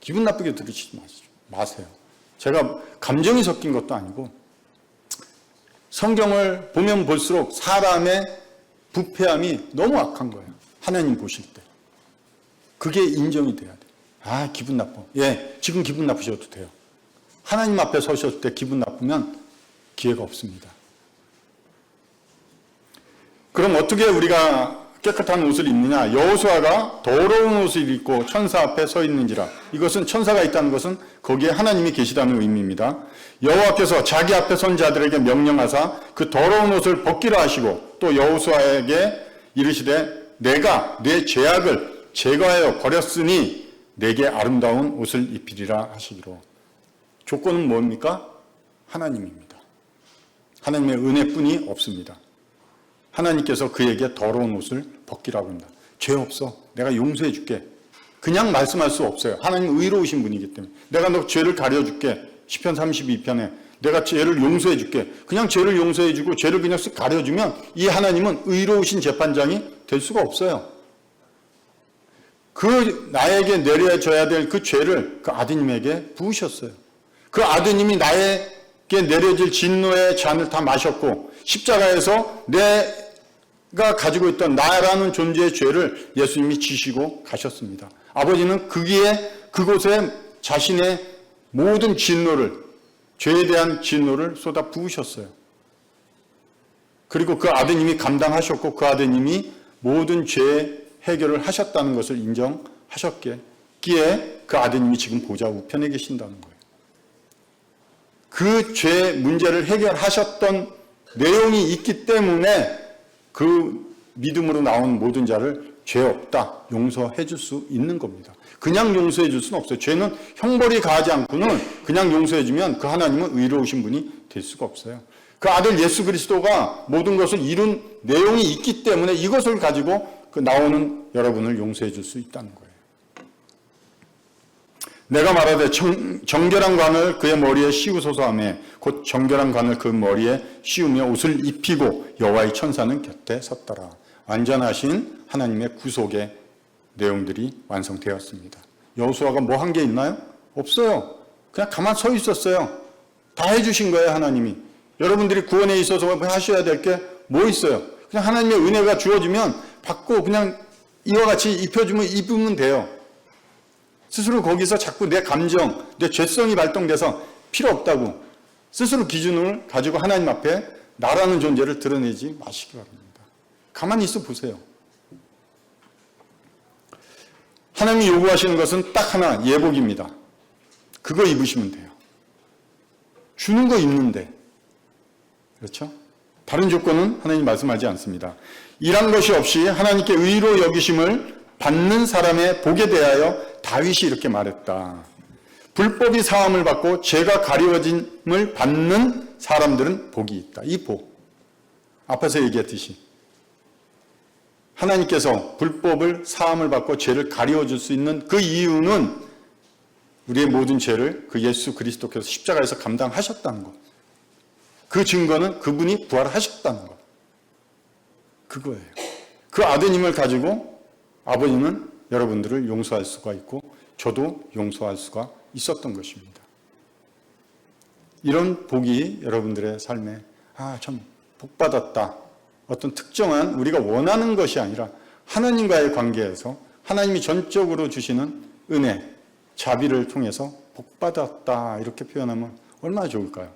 기분 나쁘게 들으시지 마세요. 제가 감정이 섞인 것도 아니고 성경을 보면 볼수록 사람의 부패함이 너무 악한 거예요. 하나님 보실 때. 그게 인정이 돼야 돼요. 아, 기분 나빠. 예, 지금 기분 나쁘셔도 돼요. 하나님 앞에 서셨을 때 기분 나쁘면 기회가 없습니다. 그럼 어떻게 우리가 깨끗한 옷을 입느냐? 여호수아가 더러운 옷을 입고 천사 앞에 서 있는지라. 이것은 천사가 있다는 것은 거기에 하나님이 계시다는 의미입니다. 여호와께서 자기 앞에 선 자들에게 명령하사 그 더러운 옷을 벗기라 하시고 또 여호수아에게 이르시되 내가 내 죄악을 제거하여 버렸으니 내게 아름다운 옷을 입히리라 하시기로. 조건은 뭡니까? 하나님입니다. 하나님의 은혜뿐이 없습니다. 하나님께서 그에게 더러운 옷을 벗기라고 합니다. 죄 없어. 내가 용서해 줄게. 그냥 말씀할 수 없어요. 하나님 의로우신 분이기 때문에. 내가 너 죄를 가려줄게. 시편 32편에 내가 죄를 용서해 줄게. 그냥 죄를 용서해 주고 죄를 그냥 쓱 가려주면 이 하나님은 의로우신 재판장이 될 수가 없어요. 그 나에게 내려져야 될 그 죄를 그 아드님에게 부으셨어요. 그 아드님이 나에게 내려질 진노의 잔을 다 마셨고 십자가에서 내가 가지고 있던 나라는 존재의 죄를 예수님이 지시고 가셨습니다. 아버지는 그곳에 자신의 모든 진노를, 죄에 대한 진노를 쏟아 부으셨어요. 그리고 그 아드님이 감당하셨고 그 아드님이 모든 죄의 해결을 하셨다는 것을 인정하셨기에 그 아드님이 지금 보좌 우편에 계신다는 거예요. 그 죄 문제를 해결하셨던 내용이 있기 때문에 그 믿음으로 나온 모든 자를 죄 없다 용서해 줄 수 있는 겁니다. 그냥 용서해 줄 수는 없어요. 죄는 형벌이 가하지 않고는 그냥 용서해 주면 그 하나님은 의로우신 분이 될 수가 없어요. 그 아들 예수 그리스도가 모든 것을 이룬 내용이 있기 때문에 이것을 가지고 그 나오는 여러분을 용서해 줄 수 있다는 거예요. 내가 말하되 정결한 관을 그의 머리에 씌우소서 하며 곧 정결한 관을 그 머리에 씌우며 옷을 입히고 여호와의 천사는 곁에 섰더라. 완전하신 하나님의 구속의 내용들이 완성되었습니다. 여호수아가 뭐 한 게 있나요? 없어요. 그냥 가만 서 있었어요. 다 해주신 거예요, 하나님이. 여러분들이 구원에 있어서 하셔야 될 게 뭐 있어요? 그냥 하나님의 은혜가 주어지면 받고 그냥 이와 같이 입으면 돼요. 스스로 거기서 자꾸 내 감정, 내 죄성이 발동돼서 필요 없다고 스스로 기준을 가지고 하나님 앞에 나라는 존재를 드러내지 마시기 바랍니다. 가만히 있어 보세요. 하나님이 요구하시는 것은 딱 하나, 예복입니다. 그거 입으시면 돼요. 주는 거 입는데. 그렇죠? 다른 조건은 하나님 말씀하지 않습니다. 일한 것이 없이 하나님께 의로 여기심을 받는 사람의 복에 대하여 다윗이 이렇게 말했다. 불법이 사함을 받고 죄가 가려짐을 받는 사람들은 복이 있다. 이 복. 앞에서 얘기했듯이 하나님께서 불법을 사함을 받고 죄를 가려줄 수 있는 그 이유는 우리의 모든 죄를 그 예수 그리스도께서 십자가에서 감당하셨다는 것. 그 증거는 그분이 부활하셨다는 것. 그거예요. 그 아드님을 가지고 아버지는 여러분들을 용서할 수가 있고 저도 용서할 수가 있었던 것입니다. 이런 복이 여러분들의 삶에 참 복받았다. 어떤 특정한 우리가 원하는 것이 아니라 하나님과의 관계에서 하나님이 전적으로 주시는 은혜, 자비를 통해서 복받았다 이렇게 표현하면 얼마나 좋을까요?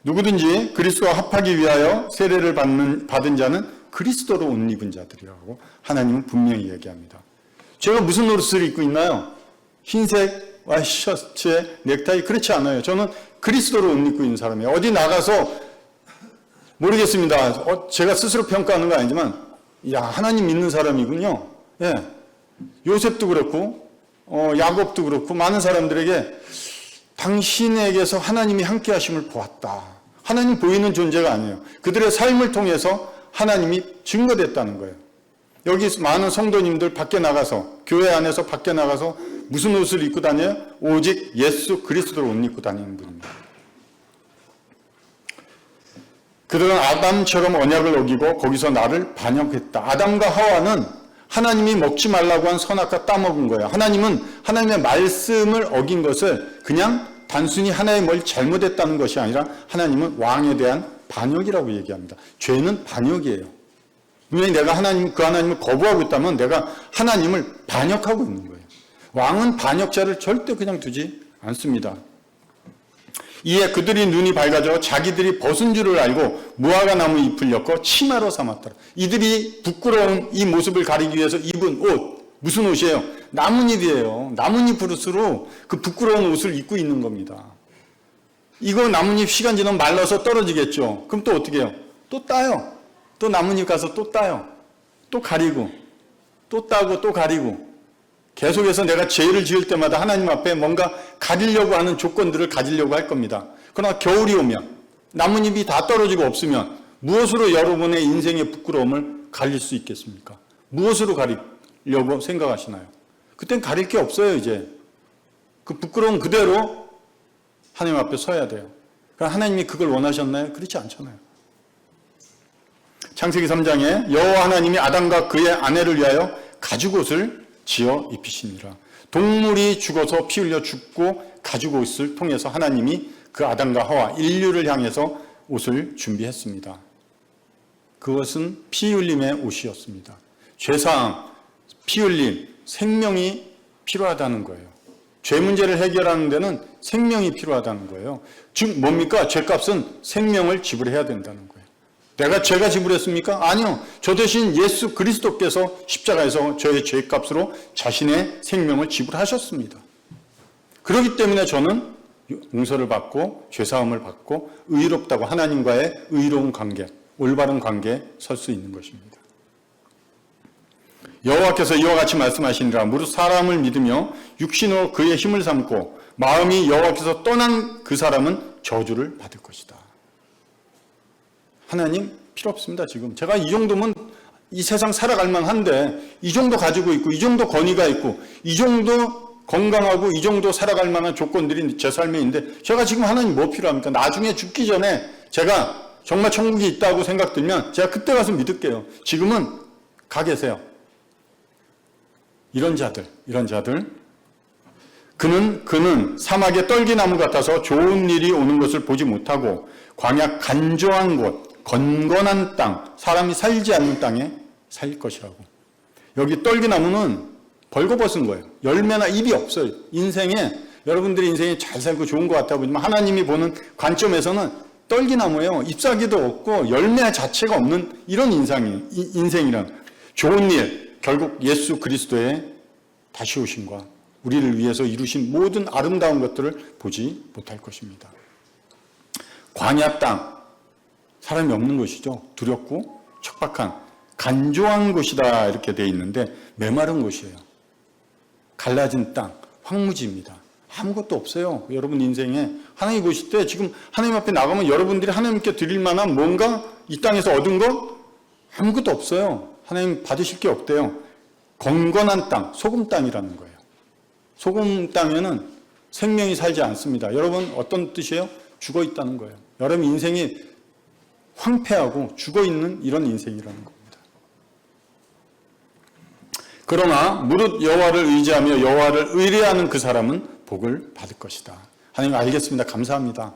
누구든지 그리스도와 합하기 위하여 세례를 받은 자는 그리스도로 옷 입은 자들이라고 하나님은 분명히 얘기합니다. 제가 무슨 옷을 입고 있나요? 흰색 와이셔츠에 넥타이 그렇지 않아요. 저는 그리스도로 옷 입고 있는 사람이에요. 어디 나가서 모르겠습니다. 제가 스스로 평가하는 거 아니지만 야 하나님 믿는 사람이군요. 예. 요셉도 그렇고 야곱도 그렇고 많은 사람들에게 당신에게서 하나님이 함께 하심을 보았다. 하나님 보이는 존재가 아니에요. 그들의 삶을 통해서 하나님이 증거됐다는 거예요. 여기 많은 성도님들 밖에 나가서 교회 안에서 밖에 나가서 무슨 옷을 입고 다녀요? 오직 예수 그리스도를 옷 입고 다니는 분입니다. 그들은 아담처럼 언약을 어기고 거기서 나를 반역했다. 아담과 하와는 하나님이 먹지 말라고 한 선악과 따먹은 거예요. 하나님은 하나님의 말씀을 어긴 것을 그냥 단순히 하나의 뭘 잘못했다는 것이 아니라 하나님은 왕에 대한 반역이라고 얘기합니다. 죄는 반역이에요. 분명히 내가 그 하나님을 거부하고 있다면 내가 하나님을 반역하고 있는 거예요. 왕은 반역자를 절대 그냥 두지 않습니다. 이에 그들이 눈이 밝아져 자기들이 벗은 줄을 알고 무화과 나무 잎을 엮어 치마로 삼았더라. 이들이 부끄러운 이 모습을 가리기 위해서 입은 옷, 무슨 옷이에요? 나뭇잎이에요. 나뭇잎으로 그 부끄러운 옷을 입고 있는 겁니다. 이거 나뭇잎 시간 지나면 말라서 떨어지겠죠. 그럼 또 어떻게 해요? 또 따요. 또 나뭇잎 가서 또 따요. 또 가리고, 또 따고, 또 가리고. 계속해서 내가 죄를 지을 때마다 하나님 앞에 뭔가 가리려고 하는 조건들을 가지려고 할 겁니다. 그러나 겨울이 오면, 나뭇잎이 다 떨어지고 없으면 무엇으로 여러분의 인생의 부끄러움을 가릴 수 있겠습니까? 무엇으로 가리려고 생각하시나요? 그땐 가릴 게 없어요, 이제. 그 부끄러움 그대로 하나님 앞에 서야 돼요. 그럼 하나님이 그걸 원하셨나요? 그렇지 않잖아요. 창세기 3장에 여호와 하나님이 아담과 그의 아내를 위하여 가죽옷을 지어 입히시니라. 동물이 죽어서 피 흘려 죽고 가죽옷을 통해서 하나님이 그 아담과 하와 인류를 향해서 옷을 준비했습니다. 그것은 피 흘림의 옷이었습니다. 죄사함, 피 흘림, 생명이 필요하다는 거예요. 죄 문제를 해결하는 데는 생명이 필요하다는 거예요. 즉 뭡니까? 죄값은 생명을 지불해야 된다는 거예요. 내가 죄가 지불했습니까? 아니요. 저 대신 예수 그리스도께서 십자가에서 저의 죄값으로 자신의 생명을 지불하셨습니다. 그렇기 때문에 저는 용서를 받고 죄사함을 받고 의롭다고 하나님과의 의로운 관계, 올바른 관계에 설 수 있는 것입니다. 여호와께서 이와 같이 말씀하시니라. 무릇 사람을 믿으며 육신으로 그의 힘을 삼고 마음이 여호와께서 떠난 그 사람은 저주를 받을 것이다. 하나님 필요 없습니다. 지금 제가 이 정도면 이 세상 살아갈 만한데 이 정도 가지고 있고 이 정도 권위가 있고 이 정도 건강하고 이 정도 살아갈 만한 조건들이 제 삶에 있는데 제가 지금 하나님 뭐 필요합니까? 나중에 죽기 전에 제가 정말 천국이 있다고 생각 들면 제가 그때 가서 믿을게요. 지금은 가 계세요. 이런 자들 그는 사막의 떨기나무 같아서 좋은 일이 오는 것을 보지 못하고 광야 간조한 곳, 건건한 땅, 사람이 살지 않는 땅에 살 것이라고. 여기 떨기나무는 벌거벗은 거예요. 열매나 잎이 없어요. 여러분들의 인생이 잘 살고 좋은 것 같아 보지만 하나님이 보는 관점에서는 떨기나무예요. 잎사귀도 없고 열매 자체가 없는 이런 인생이란. 좋은 일, 결국 예수 그리스도의 다시 오심과 우리를 위해서 이루신 모든 아름다운 것들을 보지 못할 것입니다. 광야 땅, 사람이 없는 곳이죠. 두렵고 척박한 간조한 곳이다 이렇게 되어 있는데 메마른 곳이에요. 갈라진 땅, 황무지입니다. 아무것도 없어요. 여러분 인생에 하나님 보실 때 지금 하나님 앞에 나가면 여러분들이 하나님께 드릴 만한 뭔가 이 땅에서 얻은 거 아무것도 없어요. 하나님 받으실 게 없대요. 건건한 땅, 소금 땅이라는 거예요. 소금 땅에는 생명이 살지 않습니다. 여러분 어떤 뜻이에요? 죽어 있다는 거예요. 여러분 인생이 황폐하고 죽어 있는 이런 인생이라는 겁니다. 그러나 무릇 여호와를 의지하며 여호와를 의뢰하는 그 사람은 복을 받을 것이다. 하나님 알겠습니다. 감사합니다.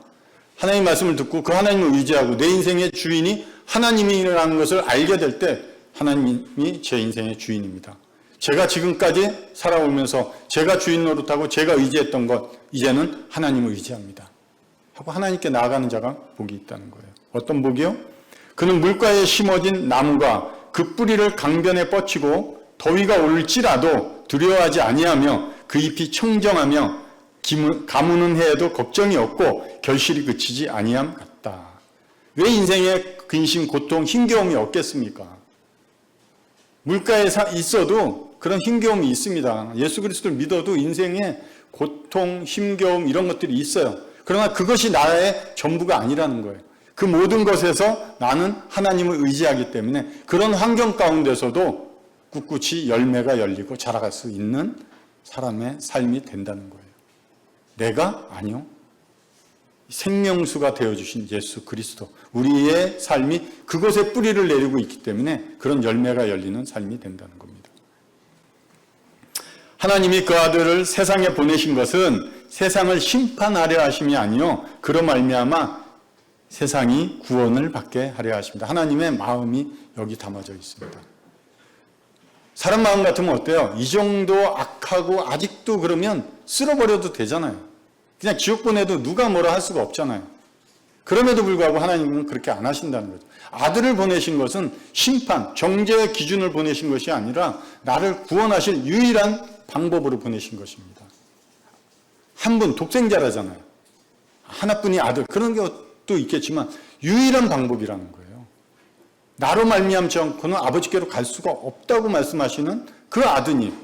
하나님 말씀을 듣고 그 하나님을 의지하고 내 인생의 주인이 하나님이라는 것을 알게 될 때 하나님이 제 인생의 주인입니다. 제가 지금까지 살아오면서 제가 주인 노릇하고 제가 의지했던 것 이제는 하나님을 의지합니다. 하고 하나님께 나아가는 자가 복이 있다는 거예요. 어떤 복이요? 그는 물가에 심어진 나무가 그 뿌리를 강변에 뻗치고 더위가 올지라도 두려워하지 아니하며 그 잎이 청정하며 가무는 해에도 걱정이 없고 결실이 그치지 아니함 같다. 왜 인생에 근심, 고통, 힘겨움이 없겠습니까? 물가에 있어도 그런 힘겨움이 있습니다. 예수 그리스도를 믿어도 인생에 고통, 힘겨움 이런 것들이 있어요. 그러나 그것이 나의 전부가 아니라는 거예요. 그 모든 것에서 나는 하나님을 의지하기 때문에 그런 환경 가운데서도 꿋꿋이 열매가 열리고 자라갈 수 있는 사람의 삶이 된다는 거예요. 내가? 아니요. 생명수가 되어주신 예수 그리스도. 우리의 삶이 그곳에 뿌리를 내리고 있기 때문에 그런 열매가 열리는 삶이 된다는 겁니다. 하나님이 그 아들을 세상에 보내신 것은 세상을 심판하려 하심이 아니요 그로 말미암아 세상이 구원을 받게 하려 하십니다. 하나님의 마음이 여기 담아져 있습니다. 사람 마음 같으면 어때요? 이 정도 악하고 아직도 그러면 쓸어버려도 되잖아요. 그냥 지옥 보내도 누가 뭐라 할 수가 없잖아요. 그럼에도 불구하고 하나님은 그렇게 안 하신다는 거죠. 아들을 보내신 것은 심판, 정죄의 기준을 보내신 것이 아니라 나를 구원하실 유일한 방법으로 보내신 것입니다. 한 분, 독생자라잖아요. 하나뿐이 아들, 그런 것도 있겠지만 유일한 방법이라는 거예요. 나로 말미암지 않고는 아버지께로 갈 수가 없다고 말씀하시는 그 아드님,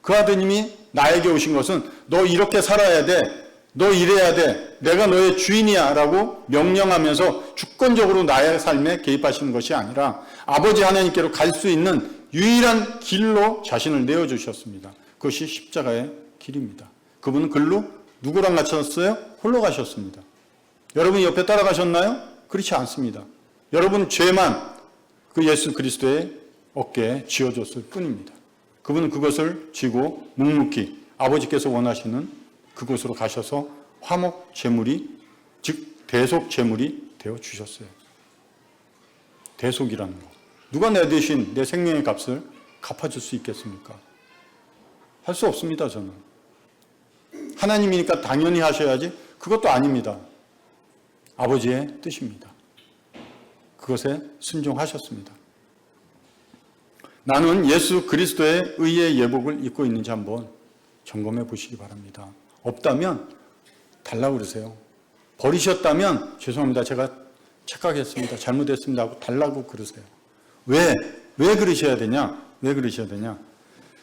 그 아드님이 나에게 오신 것은 너 이렇게 살아야 돼, 너 이래야 돼, 내가 너의 주인이야 라고 명령하면서 주권적으로 나의 삶에 개입하시는 것이 아니라 아버지 하나님께로 갈 수 있는 유일한 길로 자신을 내어주셨습니다. 그것이 십자가의 길입니다. 그분은 글로 누구랑 같이었어요? 홀로 가셨습니다. 여러분이 옆에 따라가셨나요? 그렇지 않습니다. 여러분 죄만 그 예수 그리스도의 어깨에 지어줬을 뿐입니다. 그분은 그것을 지고 묵묵히 아버지께서 원하시는 그곳으로 가셔서 화목 제물이, 즉 대속 제물이 되어 주셨어요. 대속이라는 거. 누가 내 대신 내 생명의 값을 갚아줄 수 있겠습니까? 할 수 없습니다, 저는. 하나님이니까 당연히 하셔야지, 그것도 아닙니다. 아버지의 뜻입니다. 그것에 순종하셨습니다. 나는 예수 그리스도의 의의 예복을 입고 있는지 한번 점검해 보시기 바랍니다. 없다면 달라고 그러세요. 버리셨다면 죄송합니다. 제가 착각했습니다. 잘못했습니다 하고 달라고 그러세요. 왜 그러셔야 되냐? 왜 그러셔야 되냐?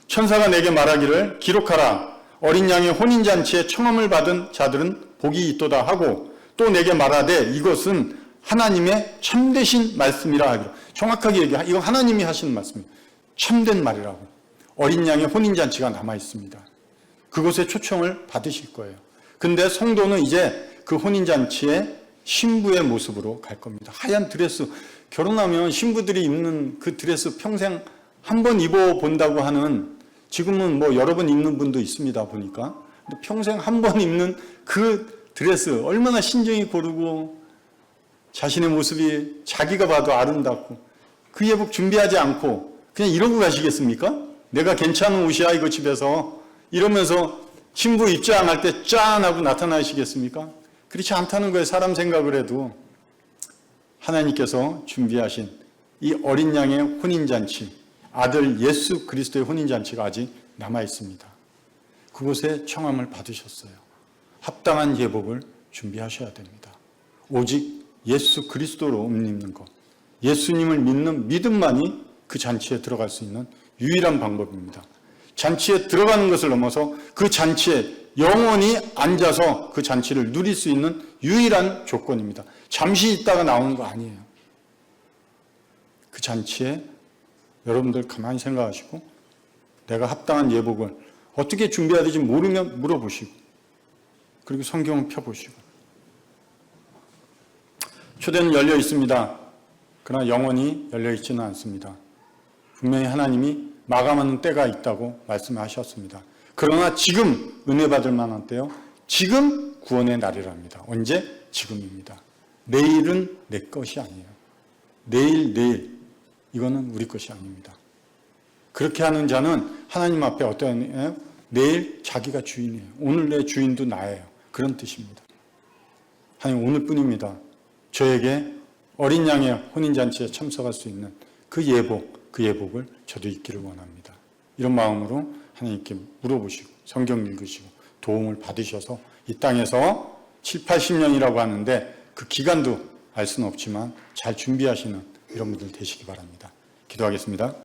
천사가 내게 말하기를 기록하라. 어린 양의 혼인잔치에 청함을 받은 자들은 복이 있도다 하고 또 내게 말하되 이것은 하나님의 참되신 말씀이라 하기로. 정확하게 얘기해. 이거 하나님이 하시는 말씀이에요. 참된 말이라고. 어린 양의 혼인잔치가 남아있습니다. 그곳에 초청을 받으실 거예요. 근데 성도는 이제 그 혼인잔치에 신부의 모습으로 갈 겁니다. 하얀 드레스, 결혼하면 신부들이 입는 그 드레스 평생 한 번 입어본다고 하는, 지금은 뭐 여러 번 입는 분도 있습니다, 보니까. 근데 평생 한 번 입는 그 드레스, 얼마나 신중히 고르고 자신의 모습이 자기가 봐도 아름답고 그 예복 준비하지 않고 그냥 이러고 가시겠습니까? 내가 괜찮은 옷이야 이거 집에서 이러면서 신부 입장할 때 짠 하고 나타나시겠습니까? 그렇지 않다는 거예요. 사람 생각을 해도. 하나님께서 준비하신 이 어린 양의 혼인잔치, 아들 예수 그리스도의 혼인잔치가 아직 남아있습니다. 그곳에 청함을 받으셨어요. 합당한 예복을 준비하셔야 됩니다. 오직 예수 그리스도로 옷 입는 것, 예수님을 믿는 믿음만이 그 잔치에 들어갈 수 있는 유일한 방법입니다. 잔치에 들어가는 것을 넘어서 그 잔치에 영원히 앉아서 그 잔치를 누릴 수 있는 유일한 조건입니다. 잠시 있다가 나오는 거 아니에요. 그 잔치에 여러분들 가만히 생각하시고 내가 합당한 예복을 어떻게 준비해야 될지 모르면 물어보시고 그리고 성경을 펴보시고. 초대는 열려 있습니다. 그러나 영원히 열려 있지는 않습니다. 분명히 하나님이 마감하는 때가 있다고 말씀하셨습니다. 그러나 지금 은혜 받을 만한 때요. 지금 구원의 날이랍니다. 언제? 지금입니다. 내일은 내 것이 아니에요. 내일 이거는 우리 것이 아닙니다. 그렇게 하는 자는 하나님 앞에 어떠해요? 내일 자기가 주인이에요. 오늘 내 주인도 나예요. 그런 뜻입니다. 하나님 오늘뿐입니다. 저에게 어린 양의 혼인잔치에 참석할 수 있는 그 예복을 저도 입기를 원합니다. 이런 마음으로 하나님께 물어보시고 성경 읽으시고 도움을 받으셔서 이 땅에서 7, 80년이라고 하는데 그 기간도 알 수는 없지만 잘 준비하시는 이런 분들 되시기 바랍니다. 기도하겠습니다.